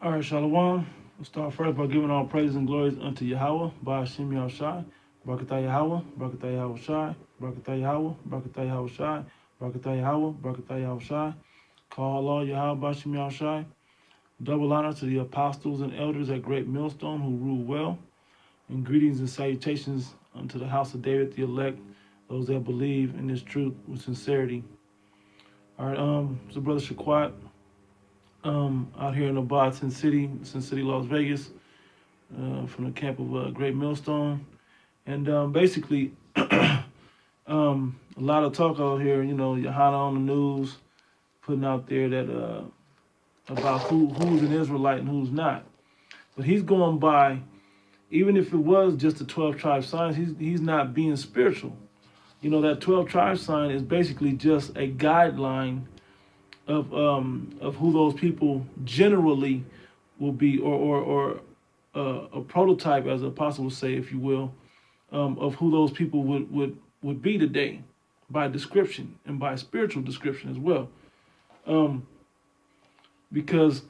All right, Shalom. We'll start first by giving all praise and glories unto Yahweh, by Hashem Yahushai, Barakatah Yahweh, Barakatah Yahweh Shai, Barakatah Yahweh, Barakatah Yahweh Shai, Barakatah Yahweh, Barakatah Yahweh Shai. Call Allah Yahweh, Bashem Yahushai. Double honor to the apostles and elders at Great Millstone who rule well. And greetings and salutations unto the house of David, the elect, those that believe in this truth with sincerity. All right, so Brother Shaquat, out here in the Sin City, Las Vegas, from the camp of Great Millstone. And basically, a lot of talk out here, Yahanna on the news, putting out there that about who's an Israelite and who's not. But he's going by, even if it was just the 12 tribe signs, he's not being spiritual. That 12 tribe sign is basically just a guideline of who those people generally will be, or a prototype, as the apostle would say, if you will, of who those people would be today, by description and by spiritual description as well. Because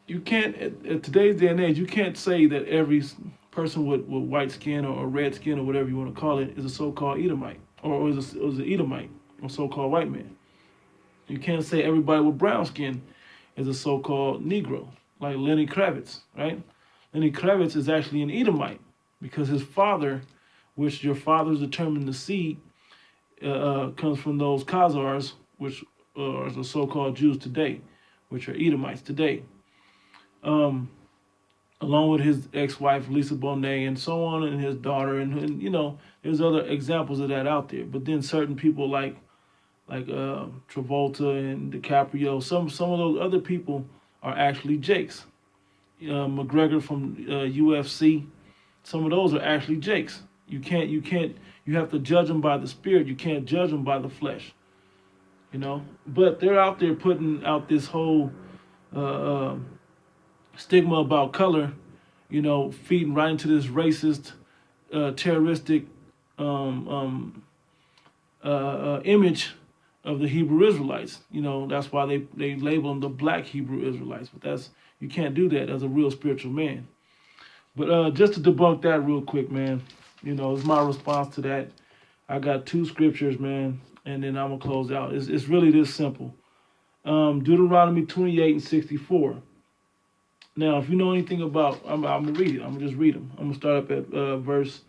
you can't, at today's day and age, you can't say that every person with white skin or red skin or whatever you want to call it is a so-called Edomite, or is an Edomite, or so-called white man. You can't say everybody with brown skin is a so-called Negro, like Lenny Kravitz, right? Lenny Kravitz is actually an Edomite because his father, which your fathers determined the seed, comes from those Khazars, which are the so-called Jews today, which are Edomites today. Along with his ex-wife, Lisa Bonet, and so on, and his daughter, and there's other examples of that out there. But then certain people like Travolta and DiCaprio, some of those other people are actually Jakes. McGregor from UFC, some of those are actually Jakes. You have to judge them by the spirit. You can't judge them by the flesh. But they're out there putting out this whole stigma about color, feeding right into this racist, terroristic image of the Hebrew Israelites. That's why they label them the black Hebrew Israelites. But you can't do that as a real spiritual man. But just to debunk that real quick, man, it's my response to that. I got two scriptures, man, and then I'm going to close out. It's really this simple. Deuteronomy 28:64. Now, if you know anything about, I'm going to read it. I'm going to just read them. I'm going to start up at verse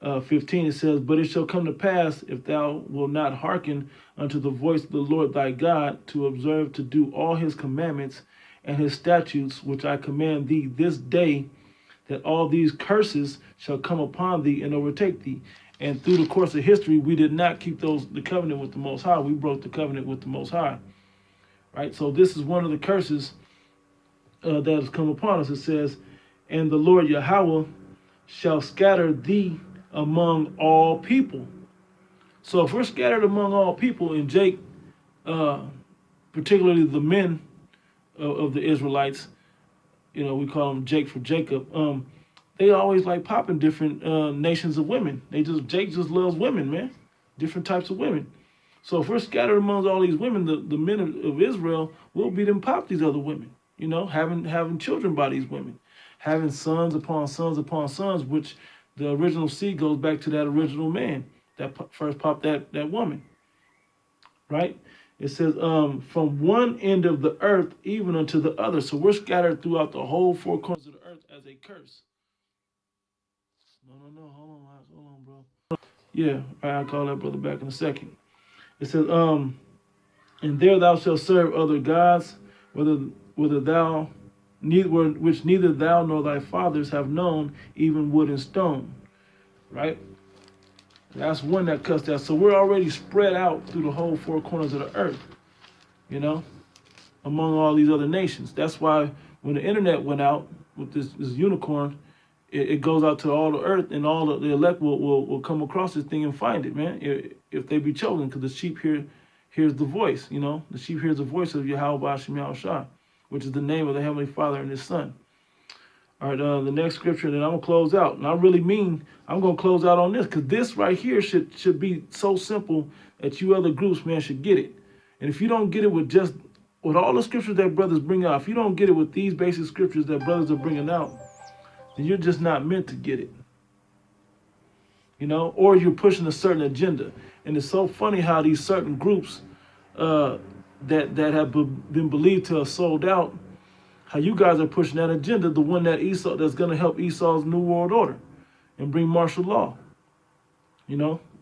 15. It says, "But it shall come to pass, if thou wilt not hearken unto the voice of the Lord thy God, to observe to do all his commandments and his statutes, which I command thee this day, that all these curses shall come upon thee and overtake thee." And through the course of history, we did not keep the covenant with the Most High. We broke the covenant with the Most High. Right? So this is one of the curses that has come upon us. It says, "And the Lord Yahweh shall scatter thee among all people." So if we're scattered among all people, and Jake, particularly the men of the Israelites, we call them Jake for Jacob, they always like popping different nations of women. Jake just loves women, man. Different types of women. So if we're scattered amongst all these women, the men of Israel will be them pop these other women, having children by these women, having sons upon sons upon sons, which the original seed goes back to that original man that first popped that woman, right? It says, from one end of the earth even unto the other. So we're scattered throughout the whole four corners of the earth as a curse. No, hold on, bro. Yeah, I'll call that brother back in a second. It says, "And there thou shalt serve other gods, which neither thou nor thy fathers have known, even wood and stone." Right? That's one that cuts that. So we're already spread out through the whole four corners of the earth, among all these other nations. That's why when the internet went out with this unicorn, it goes out to all the earth, and all the elect will come across this thing and find it, man, if they be chosen, because the sheep hears the voice, the sheep hears the voice of Yahweh Bashem Yahushua, which is the name of the Heavenly Father and his Son. All right, the next scripture, then I'm going to close out. And I really mean I'm going to close out on this, because this right here should be so simple that you other groups, man, should get it. And if you don't get it with just with all the scriptures that brothers bring out, if you don't get it with these basic scriptures that brothers are bringing out, then you're just not meant to get it. Or you're pushing a certain agenda. And it's so funny how these certain groups that have been believed to have sold out, how you guys are pushing that agenda, the one that's going to help Esau's New World Order and bring martial law.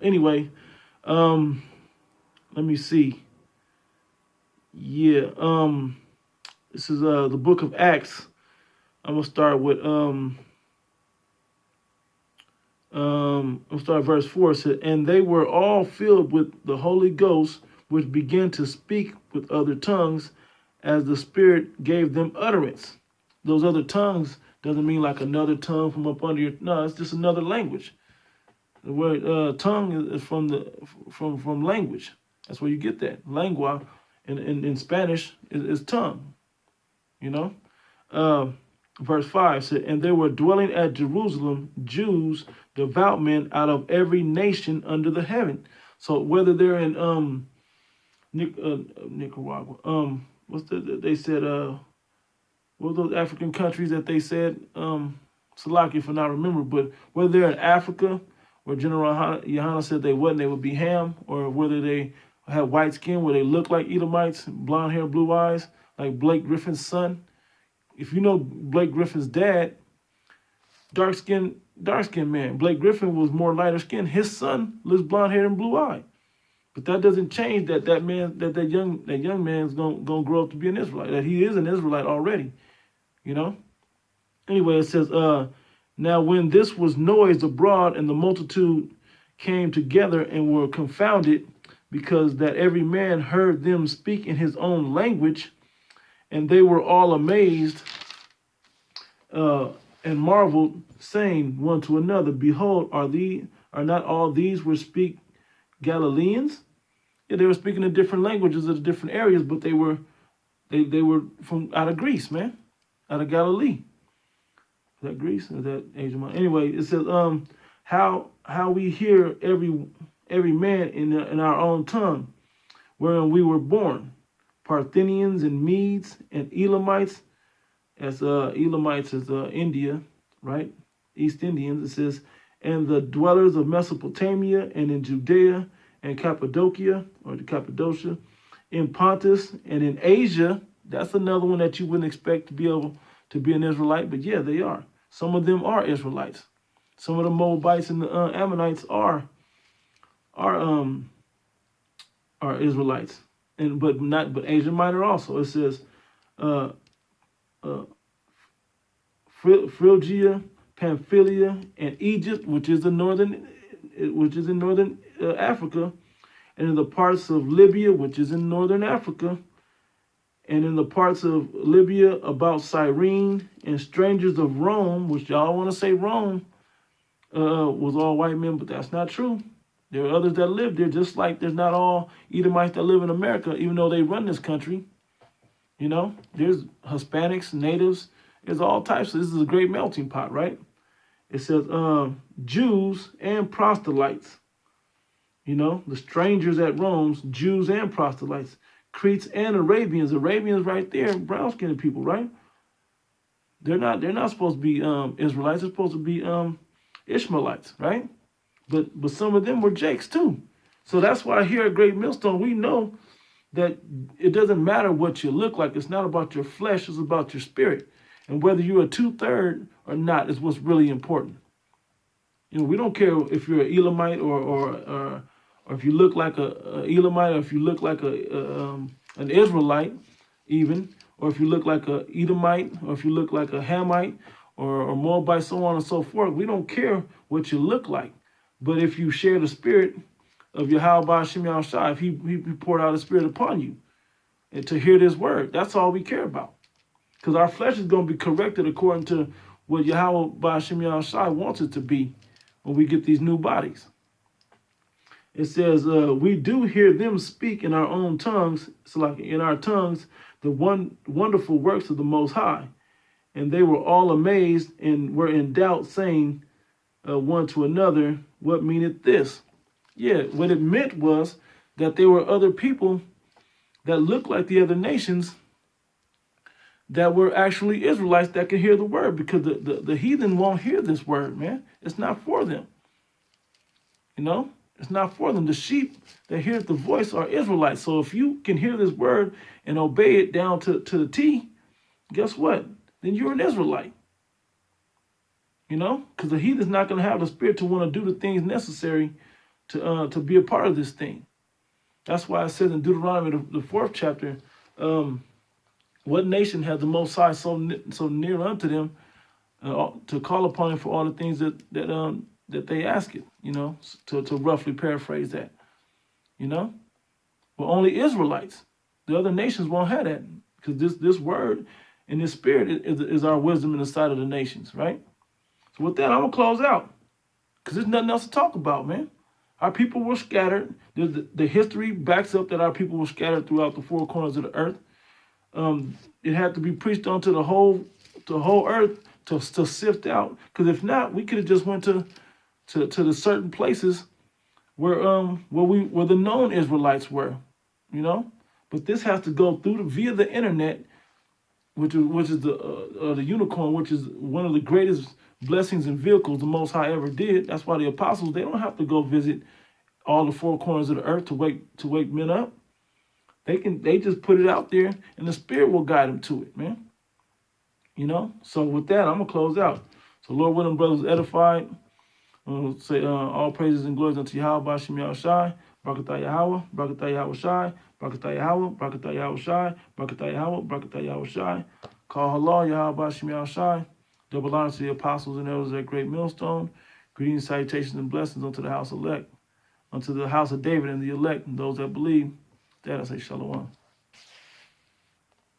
Anyway, let me see. Yeah, this is the book of Acts. I'm gonna start with I'll start verse 4. It says, and they were all filled with the Holy Ghost, which began to speak with other tongues as the Spirit gave them utterance. Those other tongues doesn't mean like another tongue from up under your, no, it's just another language. The word tongue is from language. That's where you get that. Lengua in Spanish is tongue. Verse 5 said, and there were dwelling at Jerusalem Jews, devout men out of every nation under the heaven. So whether they're in Nicaragua, they said what were those African countries that they said, Salaki if I not remember, but whether they're in Africa, where Gen.Yahanna said they wasn't, they would be Ham, or whether they have white skin, where they look like Edomites, blonde hair, blue eyes, like Blake Griffin's son. If you know Blake Griffin's dad, dark-skinned man. Blake Griffin was more lighter skinned. His son lives blonde hair and blue eye. But that doesn't change that young man's gonna grow up to be an Israelite. That he is an Israelite already. Anyway, it says, now when this was noised abroad, and the multitude came together and were confounded, because that every man heard them speak in his own language, and they were all amazed and marveled, saying one to another, behold, are not all these which speak Galileans? Yeah, they were speaking in different languages of different areas, but they were from out of Greece, man, out of Galilee. Is that Greece or is that Asia Minor? Anyway, it says how we hear every man in our own tongue, wherein we were born, Parthians and Medes and Elamites, as Elamites is India, right? East Indians. It says, and the dwellers of Mesopotamia and in Judea and Cappadocia, in Pontus and in Asia. That's another one that you wouldn't expect to be able to be an Israelite, but yeah, they are. Some of them are Israelites. Some of the Moabites and the Ammonites are Israelites, but Asia Minor also. It says Phrygia, Pamphylia, and Egypt, which is in northern Africa, and in the parts of Libya, which is in northern Africa, and in the parts of Libya about Cyrene, and strangers of Rome, which y'all want to say Rome was all white men, but that's not true. There are others that live there, just like there's not all Edomites that live in America, even though they run this country. There's Hispanics, natives, there's all types. So this is a great melting pot, right? It says Jews and proselytes. The strangers at Rome, Jews and proselytes. Cretes and Arabians. Arabians right there, brown-skinned people, right? They're not supposed to be Israelites. They're supposed to be Ishmaelites, right? But some of them were Jakes too. So that's why here at Great Millstone, we know that it doesn't matter what you look like. It's not about your flesh. It's about your spirit. And whether you're a 2/3 or not is what's really important. We don't care if you're an Elamite or if you look like a Elamite, or if you look like an Israelite even, or if you look like a Edomite, or if you look like a Hamite or Moabite, so on and so forth. We don't care what you look like. But if you share the spirit of Yahweh Shem Yahushua, if he poured out his spirit upon you, and to hear this word, that's all we care about. Because our flesh is going to be corrected according to what Yahweh Shem Yahushua wants it to be when we get these new bodies. It says, we do hear them speak in our own tongues, so like in our tongues, the wonderful works of the Most High. And they were all amazed and were in doubt, saying one to another, what meaneth this? Yeah, what it meant was that there were other people that look like the other nations that were actually Israelites that could hear the word, because the heathen won't hear this word, man. It's not for them. You know, it's not for them. The sheep that hear the voice are Israelites. So if you can hear this word and obey it down to the T, guess what? Then you're an Israelite. You know, because the heathen's not going to have the spirit to want to do the things necessary to be a part of this thing. That's why it says in Deuteronomy, the 4th chapter, what nation has the Most High so near unto them to call upon him for all the things that they ask it, you know, to roughly paraphrase that, you know? But only Israelites. The other nations won't have that, because this word and this spirit is our wisdom in the sight of the nations, right? So with that, I'm going to close out, because there's nothing else to talk about, man. Our people were scattered. The history backs up that our people were scattered throughout the 4 corners of the earth. It had to be preached onto the whole earth to sift out. Because if not, we could have just went to the certain places where the known Israelites were, you know. But this has to go via the internet, which is the unicorn, which is one of the greatest blessings and vehicles the Most High ever did. That's why the apostles, they don't have to go visit all the 4 corners of the earth to wake men up. They just put it out there, and the Spirit will guide them to it, man. You know. So with that, I'm gonna close out. So Lord willing, brothers edified. Say all praises and glories unto Yahweh, Bashim Yahushai, Barakatah Yahweh, Barakatah Yahushai, Barakatah Yahweh, Barakatah Yahushai, Barakatah Yahweh, Barakatah Yahushai. Call halal Yahweh, Bashim Yahushai. Double honor to the apostles and elders at Great Millstone. Greetings, salutations, and blessings unto the house elect, unto the house of David and the elect, and those that believe. That I say shalom.